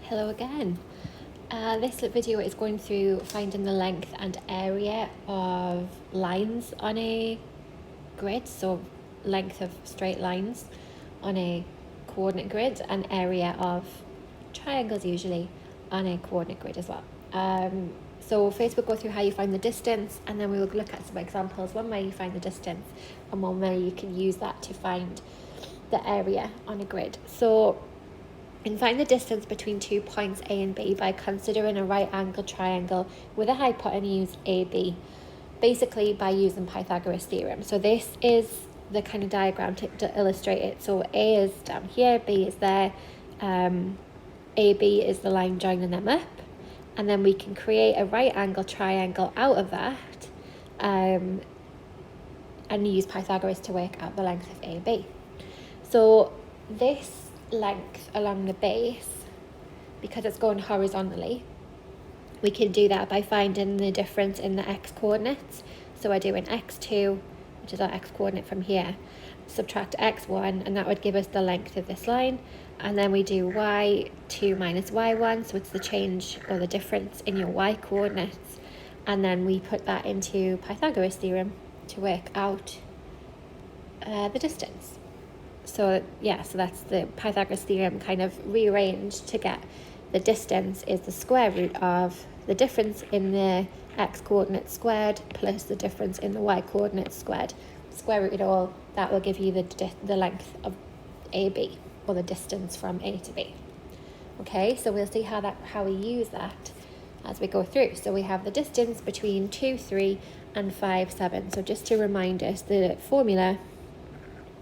Hello again. This video is going through finding the length and area of lines on a grid, so length of straight lines on a coordinate grid and area of triangles usually on a coordinate grid as well. So first we'll go through how you find the distance, and then we will look at some examples, one way you find the distance and one way you can use that to find the area on a grid. So and find the distance between 2 points A and B by considering a right angle triangle with a hypotenuse AB, basically by using Pythagoras theorem. So this is the kind of diagram to illustrate it. So A is down here, B is there, AB is the line joining them up, and then we can create a right angle triangle out of that and use Pythagoras to work out the length of AB. So this length along the base, because it's going horizontally, we can do that by finding the difference in the x coordinates. So we're doing x2, which is our x coordinate from here, subtract x1, and that would give us the length of this line. And then we do y2 minus y1, so it's the change or the difference in your y coordinates, and then we put that into Pythagoras theorem to work out the distance. So that's the Pythagoras theorem kind of rearranged to get the distance is the square root of the difference in the x coordinate squared plus the difference in the y coordinate squared. Square root it all, that will give you the length of AB, or the distance from A to B. Okay, so we'll see how we use that as we go through. So we have the distance between 2, 3 and 5, 7. So just to remind us, the formula,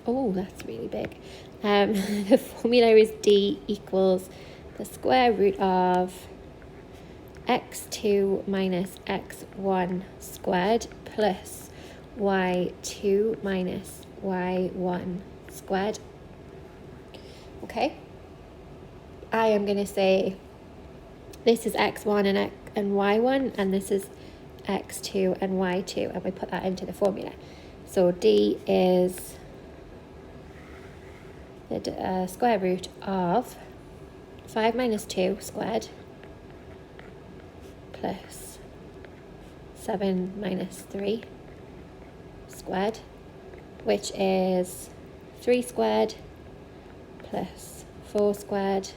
oh, that's really big. The formula is D equals the square root of x2 minus x1 squared plus y2 minus y1 squared. Okay, I am going to say this is x1 and y1, and this is x2 and y2, and we put that into the formula. So D is the square root of 5 minus 2 squared plus 7 minus 3 squared, which is 3 squared plus 4 squared,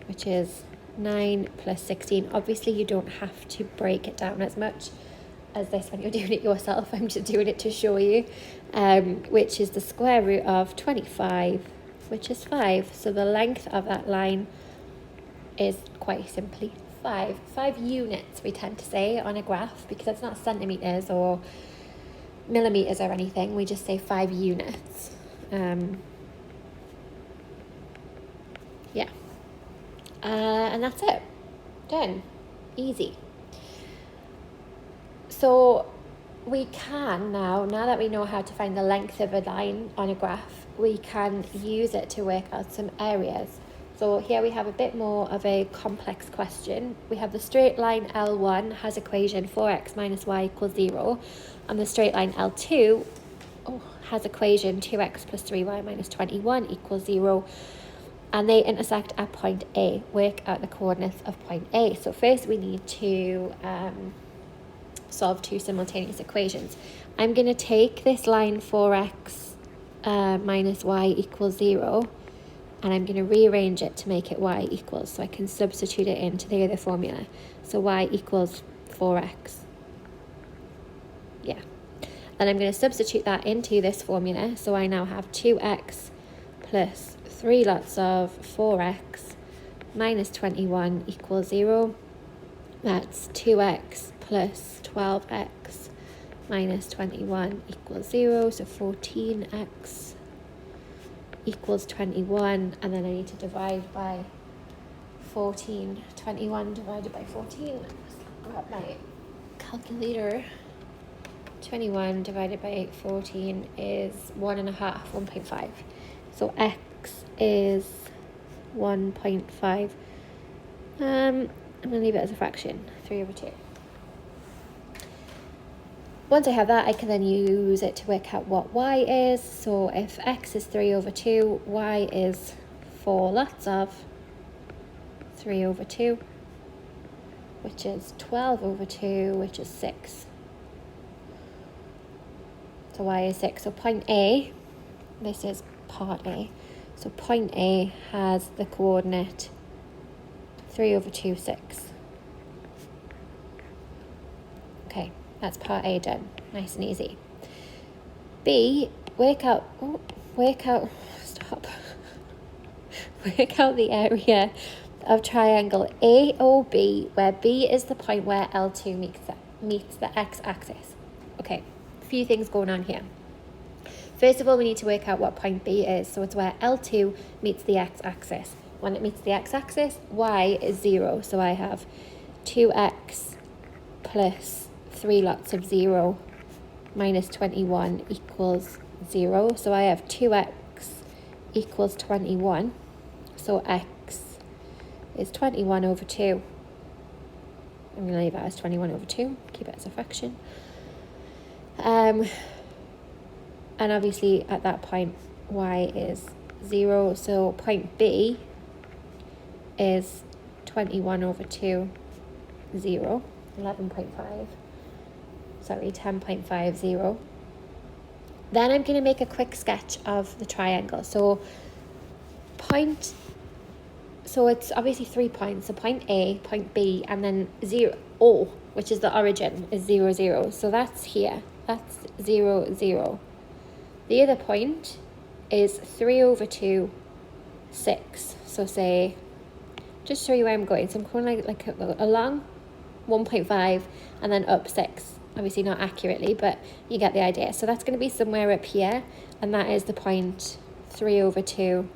which is 9 plus 16. Obviously you don't have to break it down as much as this when you're doing it yourself. I'm just doing it to show you, which is the square root of 25, which is 5. So the length of that line is quite simply 5 units, we tend to say on a graph, because it's not centimeters or millimeters or anything. We just say 5 units. And that's it. Done. Easy. So we can now that we know how to find the length of a line on a graph, we can use it to work out some areas. So here we have a bit more of a complex question. We have the straight line L1 has equation 4x minus y equals 0, and the straight line L2 has equation 2x plus 3y minus 21 equals 0. And they intersect at point A. Work out the coordinates of point A. So first we need to solve two simultaneous equations. I'm going to take this line 4x minus y equals 0, and I'm going to rearrange it to make it y equals, so I can substitute it into the other formula. So y equals 4x. Yeah. Then I'm going to substitute that into this formula, so I now have 2x plus 3 lots of 4x minus 21 equals 0. That's 2x plus 12x minus 21 equals 0. So 14x equals 21. And then I need to divide by 14. 21 divided by 14. Let's grab my calculator. 21 divided by 14 is 1.5. So x is 1.5. I'm going to leave it as a fraction, 3/2. Once I have that, I can then use it to work out what y is. So if x is 3/2, y is 4 lots of 3 over 2, which is 12 over 2, which is 6. So y is 6. So point A, this is part A. So point A has the coordinate 3 over 2, 6. Okay, that's part A done. Nice and easy. B, work out the area of triangle AOB, where B is the point where L2 meets the x-axis. Okay, a few things going on here. First of all, we need to work out what point B is. So it's where L2 meets the x-axis. When it meets the x-axis, y is 0. So I have 2x plus 3 lots of 0 minus 21 equals 0. So I have 2x equals 21. So x is 21 over 2. I'm going to leave it as 21 over 2. Keep it as a fraction. And obviously at that point, y is 0. So point B is 21 over 2, 0, 11.5. Sorry, 10.50. Then I'm going to make a quick sketch of the triangle. So it's obviously 3 points. So point A, point B, and then 0, O, which is the origin, is 0, 0. So that's here. That's 0, 0. The other point is 3 over 2, 6. So say, just show you where I'm going. So I'm going like along 1.5 and then up 6. Obviously not accurately, but you get the idea. So that's going to be somewhere up here, and that is the point 3 over 2,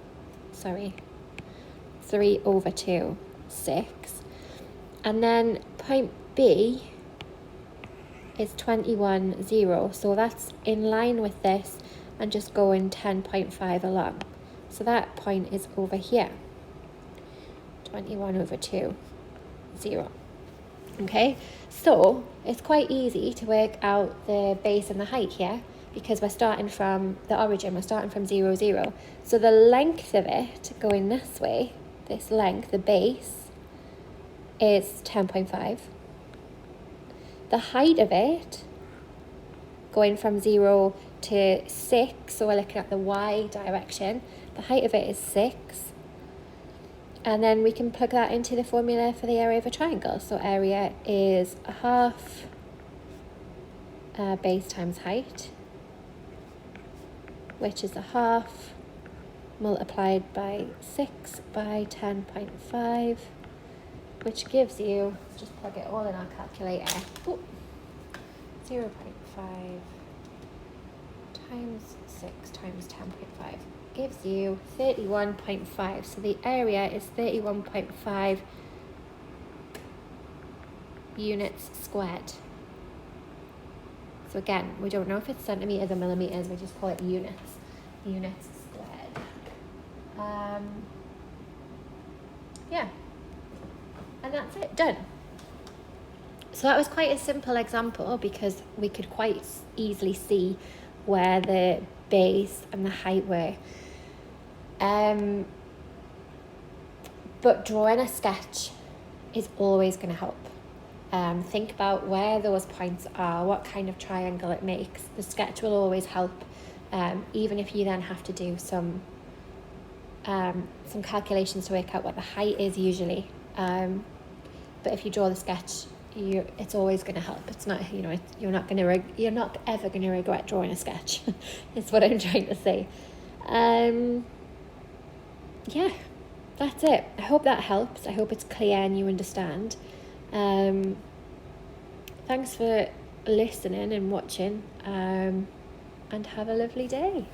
6. And then point B is 21, 0. So that's in line with this and just going 10.5 along. So that point is over here. 21 over 2, 0. Okay, so it's quite easy to work out the base and the height here because we're starting from the origin, we're starting from 0, 0. So the length of it going this way, this length, the base, is 10.5. The height of it, going from 0 to 6, so we're looking at the y direction, the height of it is 6. And then we can plug that into the formula for the area of a triangle. So area is a half base times height, which is a half multiplied by 6 by 10.5, which gives you, just plug it all in our calculator, 0.5 times 6 times 10.5. Gives you 31.5. So the area is 31.5 units squared. So again, we don't know if it's centimeters or millimeters, we just call it units. Units squared. Yeah. And that's it, done. So that was quite a simple example because we could quite easily see where the base and the height were. But drawing a sketch is always going to help. Think about where those points are, what kind of triangle it makes. The sketch will always help, even if you then have to do some calculations to work out what the height is usually. But if you draw the sketch, it's always going to help. It's not, you're not ever going to regret drawing a sketch. Is what I'm trying to say. Yeah, that's it. I hope that helps. I hope it's clear and you understand. Thanks for listening and watching, and have a lovely day.